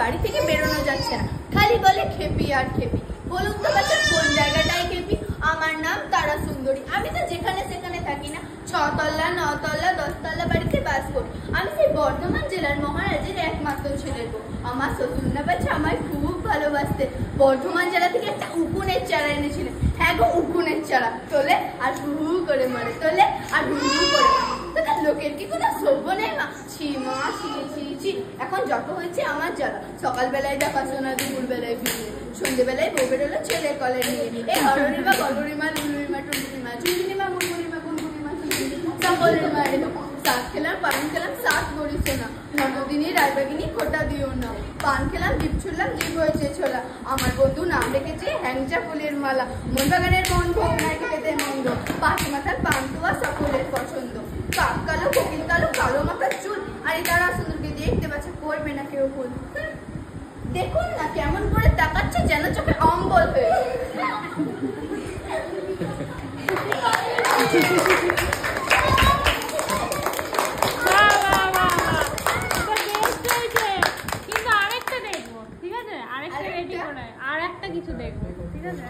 বাড়ি থেকে বেরোনো যাচ্ছে না, খালি বলে খেপি আর খেপি। বলুন তো বাচ্চা কোন জায়গাটাই খেপি? আমার নাম তারা সুন্দরী। আমি তো যেখানে সেখানে থাকি না, 6 তলা 9 তলা 10 তলা বাড়িতে বাস করি। আমি সেই বর্ধমান জেলার মহারাজের একমাত্র ছেলের বউ। আমার শ্বশুর না বাচ্চা আমায় খুব ভালোবাসতে। বর্ধমান জেলা থেকে একটা উকুনের চারা এনেছিলেন। হ্যাঁ গো, উকুনের চারা। তোলে আর হু হু করে মারে, তোলে আর হু হু করে মারে। তোদের লোকের কি কোনো সভ্য নেই মা? ছি মা, ছি ছি ছি। এখন যত হয়েছে আমার জ্বালা। সকালবেলায় দেখাশো না, দুপুরবেলায় ফিরে, সন্ধ্যেবেলায় বউ বেরোলো ছেলে কলে নিয়ে। এই হররিমা গররিমা লুলুরিমা টুলুরিমা ঝুনঝুনিমা মুনমুনিমা গুনগুনিমা সকলের মা এলো। শাক খেলাম, পান খেলাম, শাক করিস না। ননদিনী রায়বাগিনী খোটা দিও না। পান খেলাম, জিপ ছুড়লাম, জিপ হয়েছে ছোলা। আমার বন্ধু নাম রেখেছে হ্যাংচা ফুলের মালা। মনবাগানের মন ভোগনায় খেতে মন্দ। পাখি মাথার পান্তুয়া সকলের পছন্দ। কাক কালো, কোকিল কালো, কালো মাথার চুল। আর এই তারা সুন্দরকে দেখতে পাচ্ছে, করবে না কেউ ভুল। দেখুন না কেমন করে তাকাচ্ছে, যেন চোখে অম্বল হয়ে। আরেকটা কিছু দেখবো, ঠিক আছে?